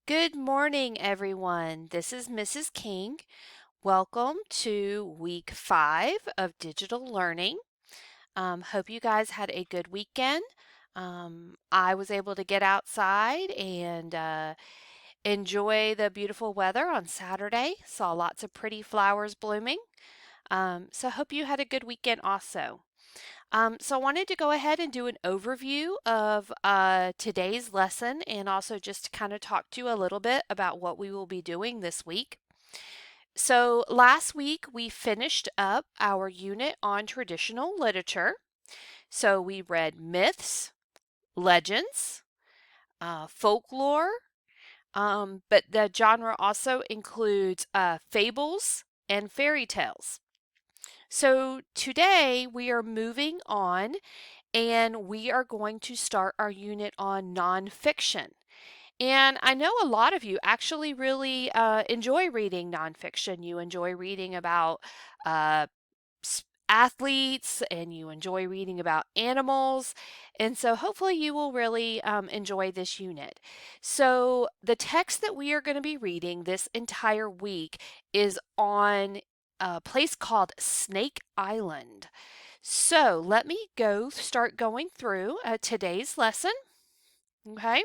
Good morning, everyone. This is Mrs. King. Welcome to week 5 of digital learning. Hope you guys had a good weekend. I was able to get outside and enjoy the beautiful weather on Saturday. Saw lots of pretty flowers blooming. So hope you had a good weekend also. So I wanted to go ahead and do an overview of today's lesson and also just to kind of talk to you a little bit about what we will be doing this week. So last week we finished up our unit on traditional literature. So we read myths, legends, folklore, but the genre also includes fables and fairy tales. So today we are moving on and we are going to start our unit on nonfiction. And I know a lot of you actually really enjoy reading nonfiction. You enjoy reading about uh, athletes and you enjoy reading about animals. And so hopefully you will really enjoy this unit. So the text that we are going to be reading this entire week is on a place called Snake Island. So let me start going through today's lesson. Okay,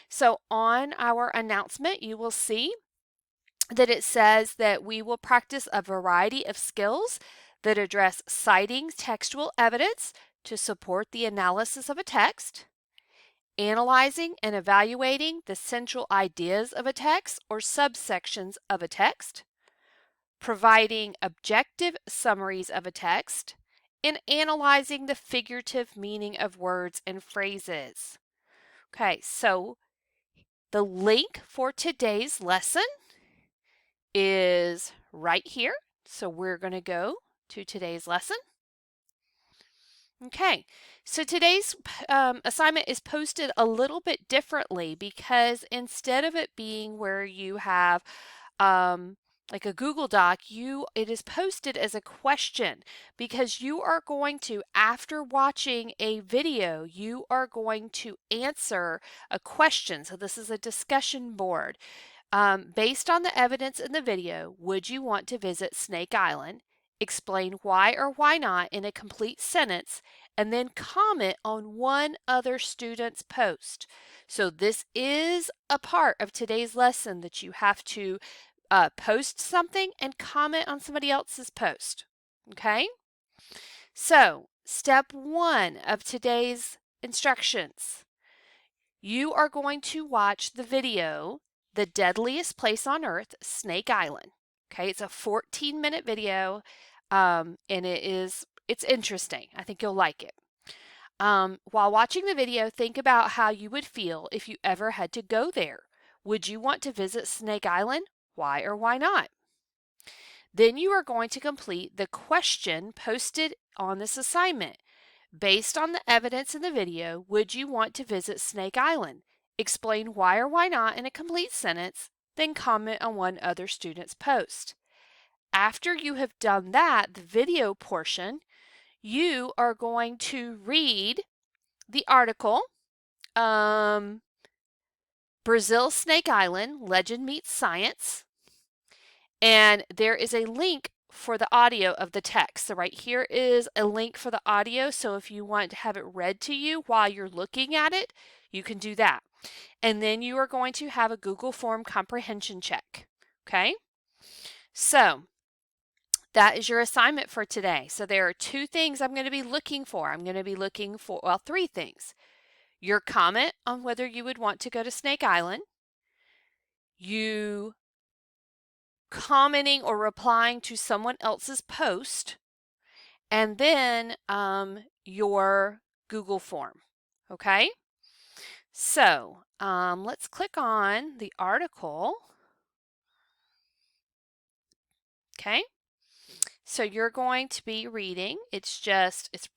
so on our announcement, you will see that it says that we will practice a variety of skills that address citing textual evidence to support the analysis of a text, analyzing and evaluating the central ideas of a text or subsections of a text, providing objective summaries of a text, and analyzing the figurative meaning of words and phrases. Okay, so the link for today's lesson is right here. So we're going to go to today's lesson. Okay, so today's assignment is posted a little bit differently because instead of it being where you have um, like a Google Doc, it is posted as a question because you are going to, after watching a video, you are going to answer a question. So this is a discussion board. Based on the evidence in the video, would you want to visit Snake Island? Explain why or why not in a complete sentence, and then comment on one other student's post. So this is a part of today's lesson that you have to post something and comment on somebody else's post. Okay? So, step 1 of today's instructions. You are going to watch the video, The Deadliest Place on Earth, Snake Island. Okay, it's a 14-minute video, and it's interesting. I think you'll like it. While watching the video, think about how you would feel if you ever had to go there. Would you want to visit Snake Island? Why or why not? Then you are going to complete the question posted on this assignment. Based on the evidence in the video, would you want to visit Snake Island? Explain why or why not in a complete sentence, then comment on one other student's post. After you have done that, the video portion, you are going to read the article, Brazil Snake Island, Legend Meets Science, and there is a link for the audio of the text. So right here is a link for the audio. So if you want to have it read to you while you're looking at it, you can do that. And then you are going to have a Google Form comprehension check. Okay? So that is your assignment for today. So there are 2 things I'm going to be looking for. I'm going to be looking for, well, 3 things. Your comment on whether you would want to go to Snake Island, you commenting or replying to someone else's post, and then your Google form. Okay? So let's click on the article. Okay? So you're going to be reading. It's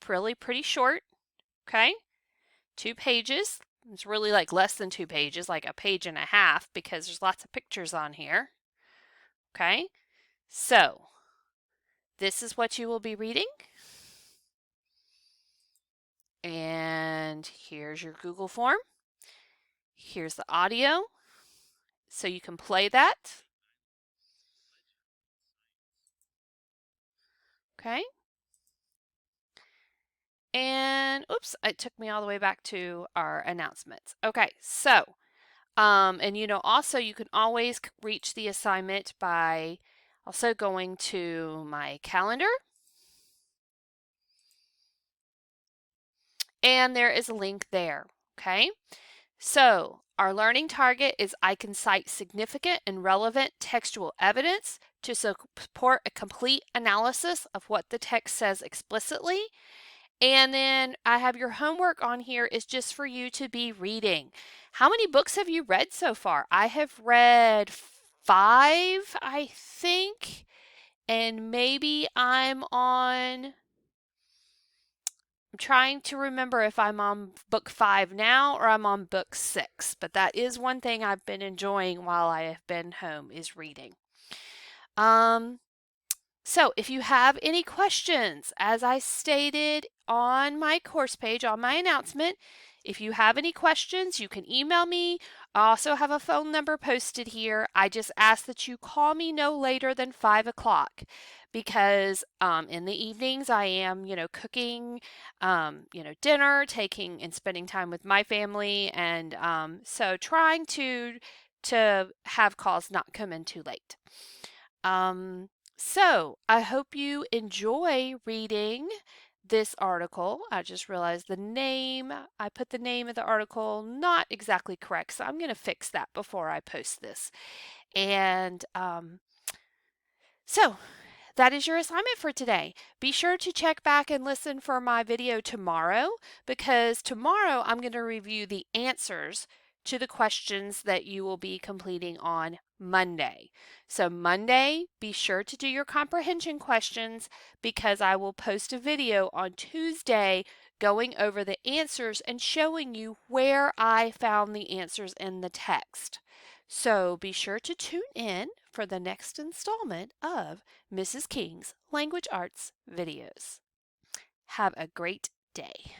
really pretty short. Okay? 2 pages. It's really like less than 2 pages, like a page and a half, because there's lots of pictures on here. Okay? So this is what you will be reading. And here's your Google form. Here's the audio. So you can play that. Okay. And oops, it took me all the way back to our announcements. Okay, so and also you can always reach the assignment by also going to my calendar. And there is a link there. Okay. So our learning target is I can cite significant and relevant textual evidence to support a complete analysis of what the text says explicitly. And then I have your homework on here is just for you to be reading. How many books have you read so far? I have read 5, I think, and maybe I'm trying to remember if I'm on book 5 now or I'm on book 6, but that is one thing I've been enjoying while I have been home is reading. Um, so if you have any questions, as I stated on my course page, on my announcement, if you have any questions, you can email me. I also have a phone number posted here. I just ask that you call me no later than 5 o'clock because in the evenings I am, cooking, dinner, taking and spending time with my family. And so trying to have calls not come in too late. So I hope you enjoy reading this article. I just realized I put the name of the article not exactly correct, so I'm going to fix that before I post this. And so that is your assignment for today. Be sure to check back and listen for my video tomorrow because tomorrow I'm going to review the answers to the questions that you will be completing on Monday. So Monday, be sure to do your comprehension questions because I will post a video on Tuesday going over the answers and showing you where I found the answers in the text. So be sure to tune in for the next installment of Mrs. King's Language Arts videos. Have a great day.